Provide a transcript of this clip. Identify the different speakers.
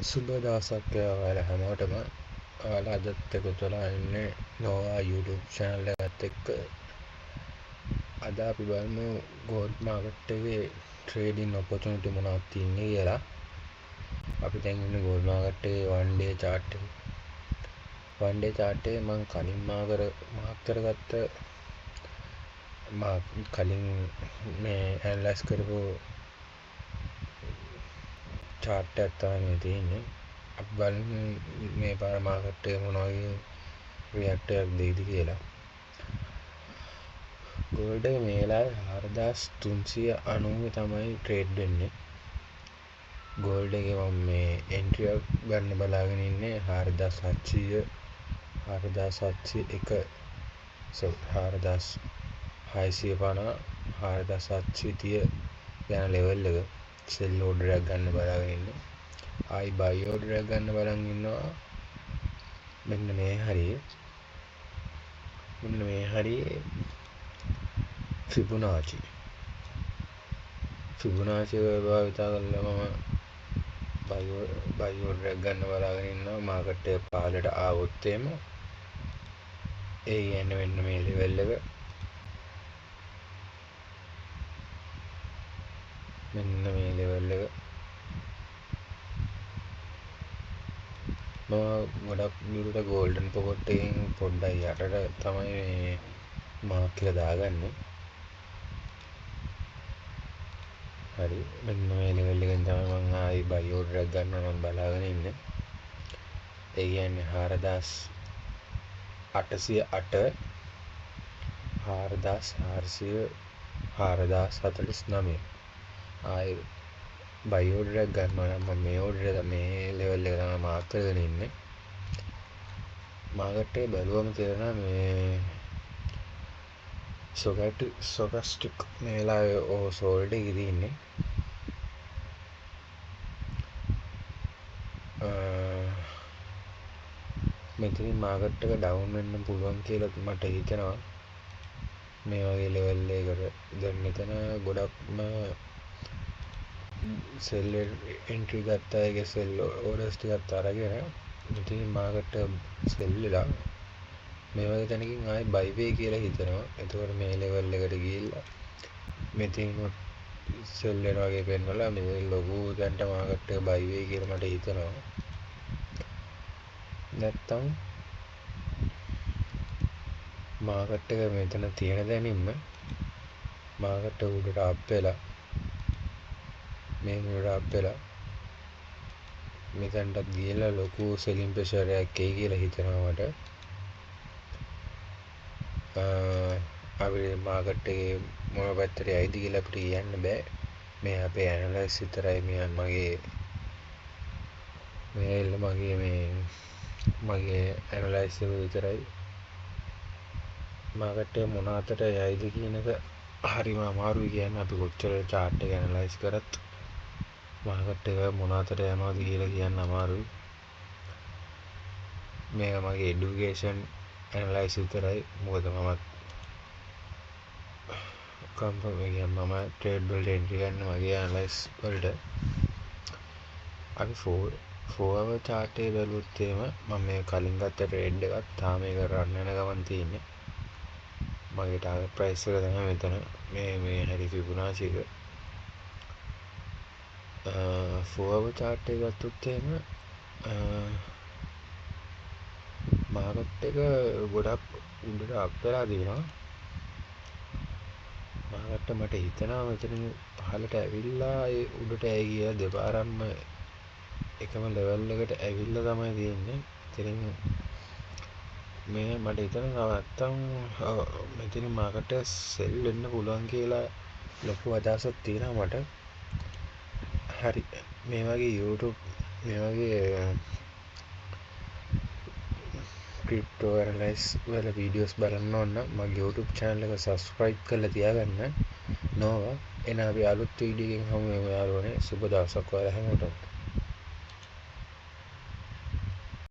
Speaker 1: සුබ දවසක් ඔයාලා හැමෝටම. ඔයාලා අදත් එකතු වෙලා ඉන්නේ නෝවා YouTube channel එකත් එක්ක. අද අපි බලමු gold market එකේ trading opportunity මොනවද තියෙන්නේ කියලා. අපි දැන් ඉන්නේ gold market එකේ one day chart එක. one day chart එකේ මම කලින් මාක් කරගත්ත කලින් මේ ඇනලයිස් කරපු chart එකක් තමයි මේ තියෙන්නේ. අපි බලමු මේ පාර මාකට් එක මොන වගේ රියැක්ට් එකක් දෙයිද කියලා. ගෝල්ඩ් එක මේ වෙලාවේ 4390 තමයි ට්‍රේඩ් වෙන්නේ. ගෝල්ඩ් එකේ මම මේ එන්ට්‍රි එක ගන්න බලාගෙන ඉන්නේ 4700 4701 4650 4730 යන ලෙවල් එක සෙල් ඕඩර් එකක් ගන්න බලාගෙන ඉන්නේ. ආයි බයි ඕඩර් එකක් ගන්න බලන් ඉන්නවා. මෙන්න මේ හරියේ ෆිබොනාචි එක භාවිතා කරලා මම බයි ඕඩර් එකක් ගන්න බලාගෙන ඉන්නවා. මාකට් එක පහළට ආවොත් එම ඒ කියන්නේ මෙන්න මේ ලෙවල් එක මම ගොඩක් දුරට ගෝල්ඩන් පොකට් එකෙන් පොඩ්ඩක් යටට තමයි මේ මාක් එක දාගන්නේ. හරි මෙන්න මේ ලෙවල් එකෙන් තමයි මම ආයි බයි ඕඩර් එකක් ගන්න නම් බලාගෙන ඉන්නේ. ඒ කියන්නේ 4808 4400 4049 ආයි බයි ඕඩර් එකක් ගන්නවා නම් මම මේ ඕඩර් එක මේ ලෙවල් එක තමයි මාක් කරගෙන ඉන්නේ. මාකට් එක බැලුවම තේරෙනවා මේ ස්ටොකැස්ටික් මේ වෙලාවේ සෝල්ඩ් එකේ තියෙන්නේ. මෙතනින් මාකට් එක ඩවුන් වෙන්න පුළුවන් කියලා මට හිතෙනවා. මේ වගේ ලෙවල් එකකට දැන් මෙතන ගොඩක්ම සෙල් එන්ට්‍රි ගත්ත අයගේ සෙල් ඕඩර්ස් ටිකක් අරගෙන මෙතනින් මාකට් සෙල් වෙලා මේ වගේ තැනකින් ආයි බයි වේ කියලා හිතනවා. එතකොට මේ ලෙවල් එකට ගිහිල්ලා මෙතනින් සෙල් වෙනවා වගේ පෙන්වලා මේ ලොකු දැන්ට මාකට් එක බයි වේ කියලා මට හිතෙනවා. නැත්තම් මාකට් එක මෙතන තියෙන දැනින්ම මාකට් එක උඩට අප් වෙලා මේ මුලට අප් වෙලා මෙතනට ගිහලා ලොකු සෙලින් ප්‍රෙෂර් එකක් එයි කියලා හිතෙනවා මට. අපේ මාකට් එකේ මොන පැත්තට යයිද කියලා අපිට කියන්න බෑ. මේ අපේ ඇනලයිස් විතරයි මගේ ඇනලයිස් එක විතරයි. මාකට් එක මොන අතට යයිද කියන එක හරිම අමාරුයි කියන්නේ. අපි කොච්චර chart එක ඇනලයිස් කරත් මාකට් එක මොන අතට යනවද කියලා කියන්න අමාරුයි. මේක මගේ এডুকেෂන් ඇනලයිස් විතරයි. මොකද මම ට්‍රේඩ් වලට එන්ට්‍රි ගන්න මගේ ඇනලයිස් වලට. අපි 4 hour chart එක බැලුවොත් එහෙම මම මේ කලින් ගත්ත ට්‍රේඩ් එකත් තාම මේක රන් වෙන ගමන් තියෙන්නේ. මගේ ටාගට් ප්‍රයිස් එක තමයි මෙතන මේ හරි ෆිබොනාචි එක. 4 hour chart එක ගත්තොත් එහෙම මාකට් එක ගොඩක් උඩට අප් වෙලා තියෙනවා. මාකට් මට හිතෙනවා මෙතනින් පහළට ඇවිල්ලා ඒ උඩට ඇයි කියලා දෙපාරක්ම එකම ලෙවල් එකට ඇවිල්ලා තමයි තියෙන්නේ. ඉතින් මේ මට හිතෙනවා නැත්තම් මෙතනින් මාකට් එක සෙල් වෙන්න පුළුවන් කියලා ලොකු අදහසක් තියෙනවා මට. හරි මේ වගේ YouTube මේ වගේ ක්‍රිප්ටෝ ඇනලයිස් වල වීඩියෝස් බලන්න ඕන නම් මගේ YouTube channel එක subscribe කරලා තියාගන්න. නෝවා එන අපි අලුත් වීඩියෝ එකකින් හමු වෙමු යාළුවනේ. සුබ දවසක් ඔයාලා හැමෝටම.